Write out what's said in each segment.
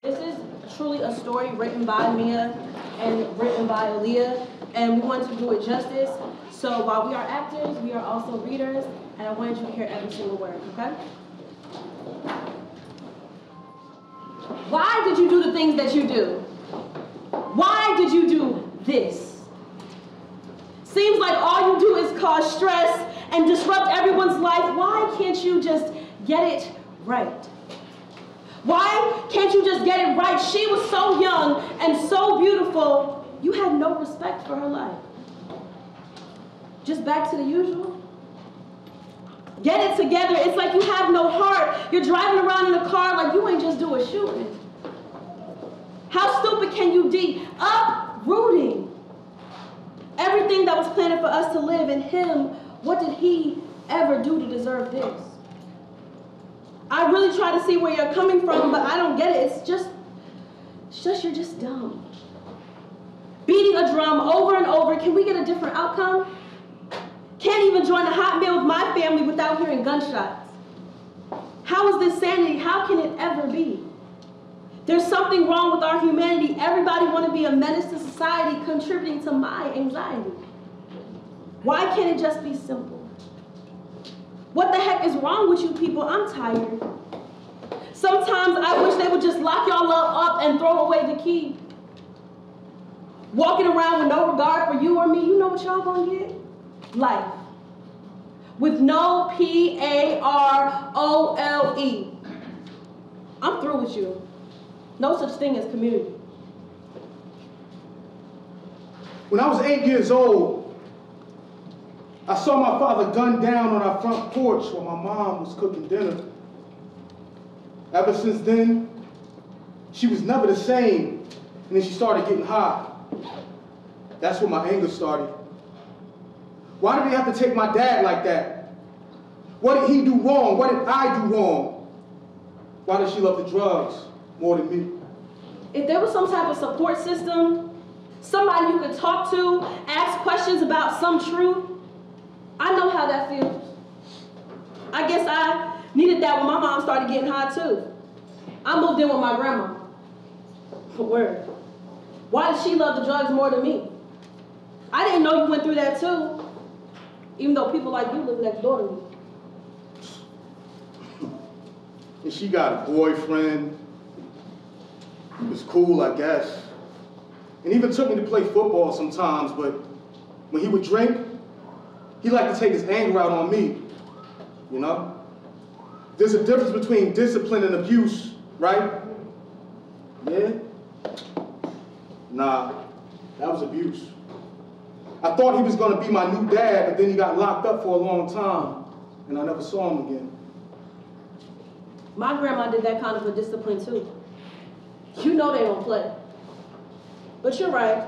This is truly a story written by Mia and written by Alia, and we want to do it justice. So while we are actors, we are also readers, and I wanted you to hear every single word, okay? Why did you do the things that you do? Why did you do this? Seems like all you do is cause stress and disrupt everyone's life. Why can't you just get it right? Why can't you just get it right? She was so young and so beautiful, you had no respect for her life. Just back to the usual? Get it together. It's like you have no heart. You're driving around in a car like you ain't just do a shooting. How stupid can you be? Uprooting everything that was planted for us to live in him. What did he ever do to deserve this? I really try to see where you're coming from, but I don't get it. It's just you're just dumb. Beating a drum over and over, can we get a different outcome? Can't even join a hot meal with my family without hearing gunshots. How is this sanity? How can it ever be? There's something wrong with our humanity. Everybody want to be a menace to society, contributing to my anxiety. Why can't it just be simple? What the heck is wrong with you people? I'm tired. Sometimes I wish they would just lock y'all up and throw away the key. Walking around with no regard for you or me, you know what y'all gonna get? Life. With no P-A-R-O-L-E. I'm through with you. No such thing as community. When I was 8 years old, I saw my father gunned down on our front porch while my mom was cooking dinner. Ever since then, she was never the same, and then she started getting hot. That's when my anger started. Why did we have to take my dad like that? What did he do wrong? What did I do wrong? Why does she love the drugs more than me? If there was some type of support system, somebody you could talk to, ask questions about some truth, I know how that feels. I guess I needed that when my mom started getting high too. I moved in with my grandma. Word. Why does she love the drugs more than me? I didn't know you went through that too, even though people like you live next door to me. And she got a boyfriend. It was cool, I guess. And even took me to play football sometimes, but when he would drink, he liked to take his anger out on me, you know? There's a difference between discipline and abuse, right? Yeah? Nah, that was abuse. I thought he was gonna be my new dad, but then he got locked up for a long time, and I never saw him again. My grandma did that kind of a discipline too. You know they don't play. But you're right,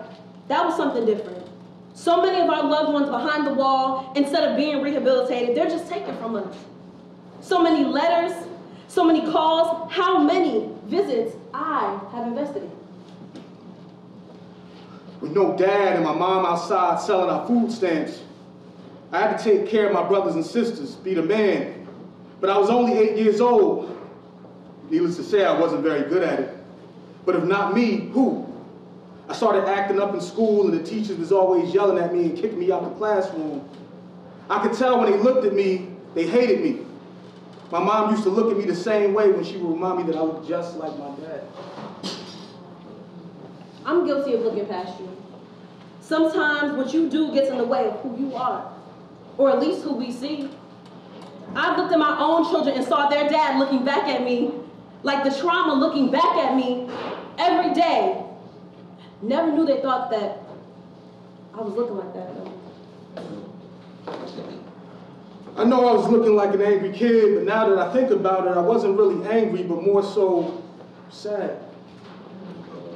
that was something different. So many of our loved ones behind the wall, instead of being rehabilitated, they're just taken from us. So many letters, so many calls, how many visits I have invested in. With no dad and my mom outside selling our food stamps, I had to take care of my brothers and sisters, be the man. But I was only 8 years old. Needless to say, I wasn't very good at it. But if not me, who? I started acting up in school and the teachers was always yelling at me and kicking me out the classroom. I could tell when they looked at me, they hated me. My mom used to look at me the same way when she would remind me that I looked just like my dad. I'm guilty of looking past you. Sometimes what you do gets in the way of who you are, or at least who we see. I've looked at my own children and saw their dad looking back at me, like the trauma looking back at me every day. Never knew they thought that I was looking like that, though. I know I was looking like an angry kid, but now that I think about it, I wasn't really angry, but more so sad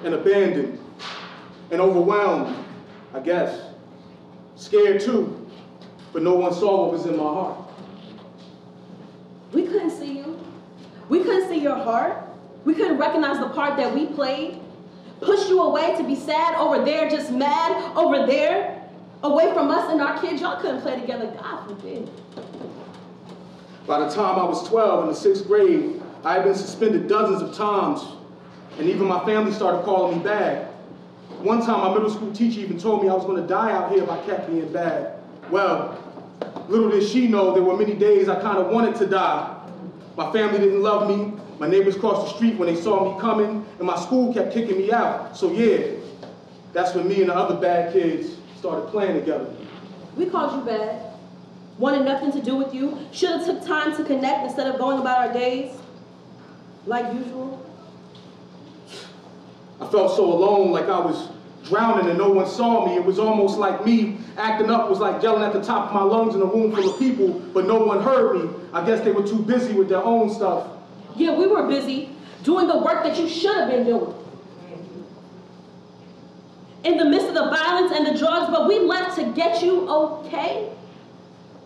and abandoned and overwhelmed, I guess. Scared too, but no one saw what was in my heart. We couldn't see you. We couldn't see your heart. We couldn't recognize the part that we played. Push you away to be sad over there, just mad over there, away from us and our kids. Y'all couldn't play together, God forbid. By the time I was 12 in the 6th grade, I had been suspended dozens of times And even my family started calling me bad. One time, my middle school teacher even told me I was going to die out here if I kept being bad. Well, little did she know there were many days I kind of wanted to die. My family didn't love me. My neighbors crossed the street when they saw me coming, and my school kept kicking me out. So yeah, that's when me and the other bad kids started playing together. We called you bad. Wanted nothing to do with you. Should have took time to connect instead of going about our days like usual. I felt so alone, like I was drowning and no one saw me. It was almost like me acting up was like yelling at the top of my lungs in a room full of people, but no one heard me. I guess they were too busy with their own stuff. Yeah, we were busy doing the work that you should have been doing. In the midst of the violence and the drugs, but we left to get you okay,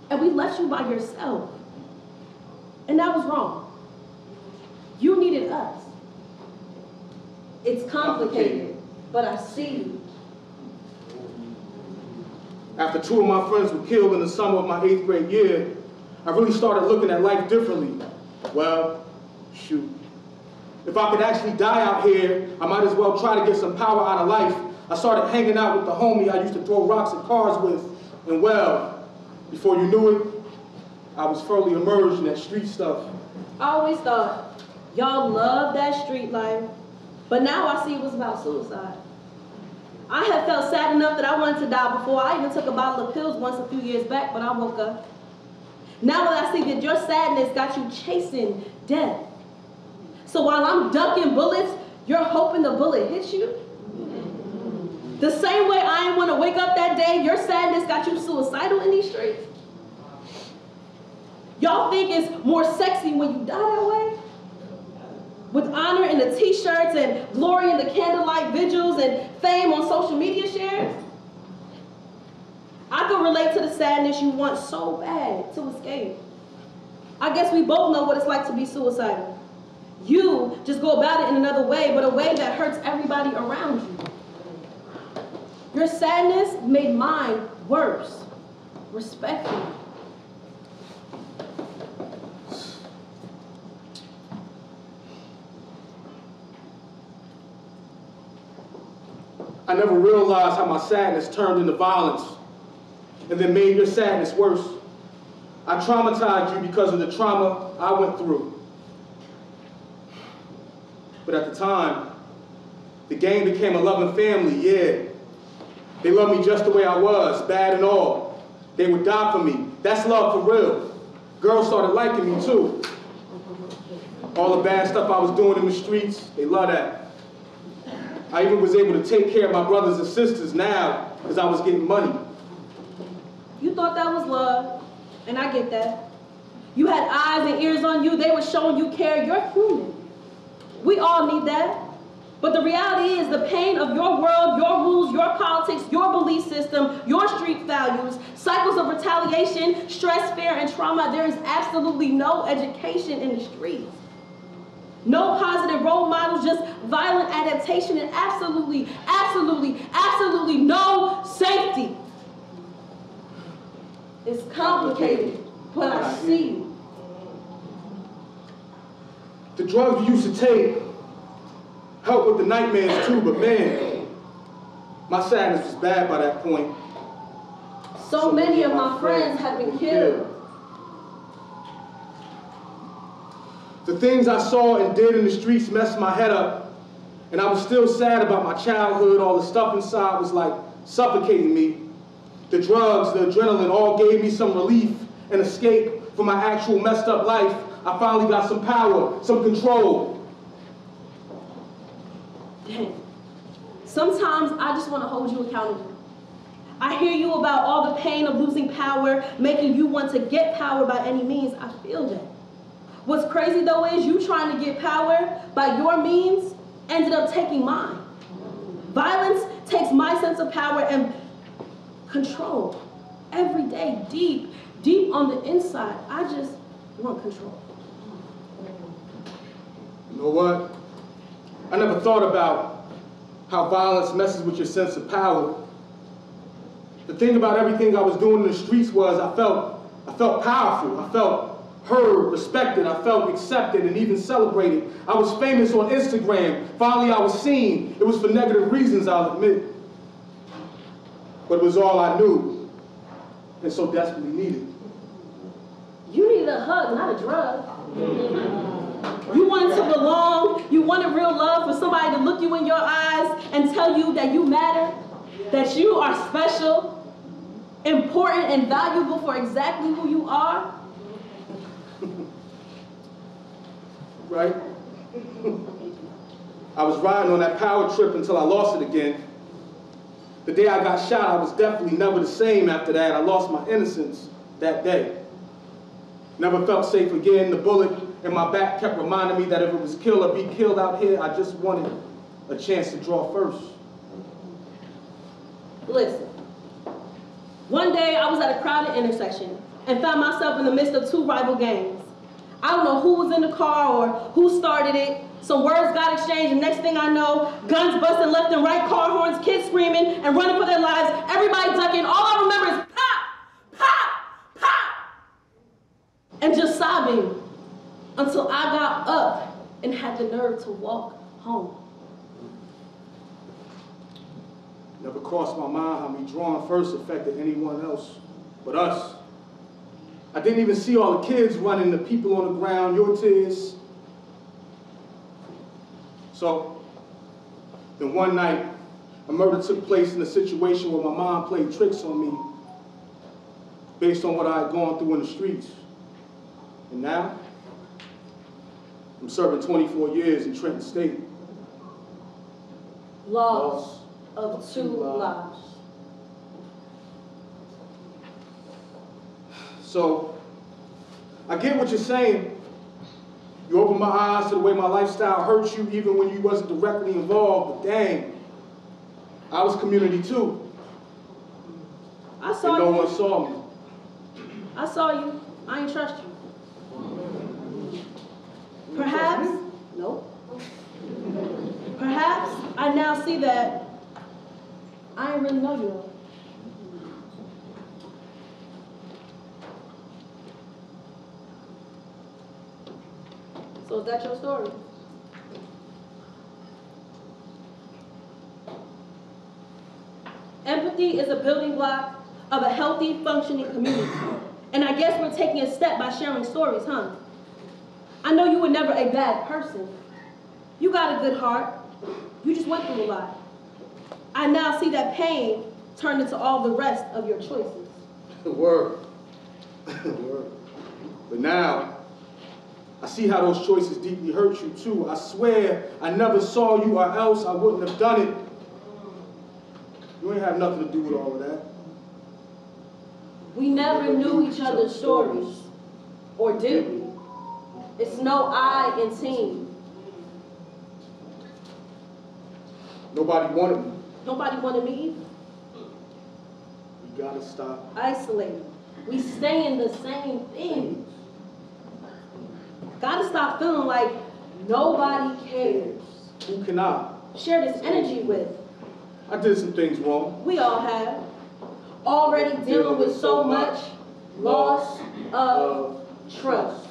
and we left you by yourself. And that was wrong. You needed us. It's complicated, but I see you. After 2 of my friends were killed in the summer of my 8th grade year, I really started looking at life differently. Well, shoot. If I could actually die out here, I might as well try to get some power out of life. I started hanging out with the homie I used to throw rocks at cars with, and well, before you knew it, I was fully immersed in that street stuff. I always thought y'all loved that street life, but now I see it was about suicide. I had felt sad enough that I wanted to die before. I even took a bottle of pills once a few years back, but I woke up. Now that I see that your sadness got you chasing death. So while I'm ducking bullets, you're hoping the bullet hits you? The same way I didn't want to wake up that day, your sadness got you suicidal in these streets? Y'all think it's more sexy when you die that way? With honor in the t-shirts and glory in the candlelight vigils and fame on social media shares? I can relate to the sadness you want so bad to escape. I guess we both know what it's like to be suicidal. You just go about it in another way, but a way that hurts everybody around you. Your sadness made mine worse, respectfully. I never realized how my sadness turned into violence and then made your sadness worse. I traumatized you because of the trauma I went through. But at the time, the gang became a loving family, yeah. They loved me just the way I was, bad and all. They would die for me. That's love for real. Girls started liking me too. All the bad stuff I was doing in the streets, they love that. I even was able to take care of my brothers and sisters now because I was getting money. You thought that was love, and I get that. You had eyes and ears on you. They were showing you care. You're human. We all need that. But the reality is the pain of your world, your rules, your politics, your belief system, your street values, cycles of retaliation, stress, fear, and trauma, there is absolutely no education in the streets. No positive role models, just violent adaptation and absolutely, absolutely, absolutely no safety. It's complicated, but I see you. The drugs you used to take helped with the nightmares too, but man, my sadness was bad by that point. So many of my friends have been killed. The things I saw and did in the streets messed my head up, and I was still sad about my childhood. All the stuff inside was like suffocating me. The drugs, the adrenaline, all gave me some relief and escape from my actual messed up life. I finally got some power, some control. Dang. Sometimes I just want to hold you accountable. I hear you about all the pain of losing power, making you want to get power by any means. I feel that. What's crazy though is you trying to get power by your means ended up taking mine. Violence takes my sense of power and control. Every day, deep, deep on the inside, I just want control. You know what? I never thought about how violence messes with your sense of power. The thing about everything I was doing in the streets was I felt powerful. I felt heard, respected, I felt accepted and even celebrated. I was famous on Instagram. Finally, I was seen. It was for negative reasons, I'll admit. But it was all I knew and so desperately needed. You needed a hug, not a drug. You wanted to belong. You wanted real love for somebody to look you in your eyes and tell you that you matter, that you are special, important, and valuable for exactly who you are. Right? I was riding on that power trip until I lost it again. The day I got shot, I was definitely never the same after that. I lost my innocence that day. Never felt safe again. The bullet in my back kept reminding me that if it was kill or be killed out here, I just wanted a chance to draw first. Listen, one day I was at a crowded intersection and found myself in the midst of two rival gangs. I don't know who was in the car or who started it. Some words got exchanged, and next thing I know, guns busting left and right, car horns, kids screaming and running for their lives, everybody ducking. All I remember is pop, pop, pop, and just sobbing until I got up and had the nerve to walk home. Never crossed my mind how me drawing first affected anyone else but us. I didn't even see all the kids running, the people on the ground, your tears. So, then one night, a murder took place in a situation where my mom played tricks on me based on what I had gone through in the streets. And now, I'm serving 24 years in Trenton State. Loss of two lives. So, I get what you're saying. You opened my eyes to the way my lifestyle hurt you even when you wasn't directly involved, but dang, I was community too. I saw and no you. one saw me. I saw you. I ain't trust you. Perhaps, nope. Perhaps I now see that I ain't really know you. So is that your story? Empathy is a building block of a healthy, functioning community. And I guess we're taking a step by sharing stories, huh? I know you were never a bad person. You got a good heart. You just went through a lot. I now see that pain turned into all the rest of your choices. Word. Word. But now, I see how those choices deeply hurt you too. I swear I never saw you or else I wouldn't have done it. You ain't have nothing to do with all of that. We never knew each other's stories. Or did we? It's no I in team. Nobody wanted me. Nobody wanted me either. You gotta stop. Isolated. We stay in the same thing. Gotta stop feeling like nobody cares. Who can I share this energy with? I did some things wrong. We all have. Already dealing with so much loss of trust.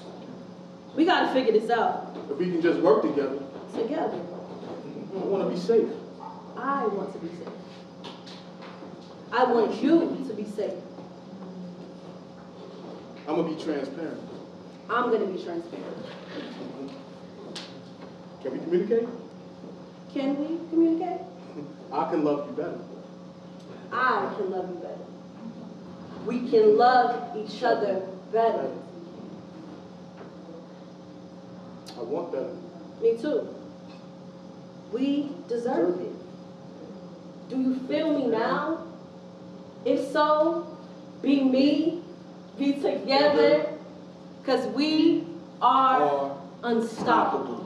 We gotta figure this out. If we can just work together. Together. I want to be safe. I want to be safe. I want you to be safe. I'm going to be transparent. I'm going to be transparent. Can we communicate? Can we communicate? I can love you better. I can love you better. We can love each other better. I want better. Me too. We deserve it. Do you feel me now? If so, be me, be together, because we are unstoppable.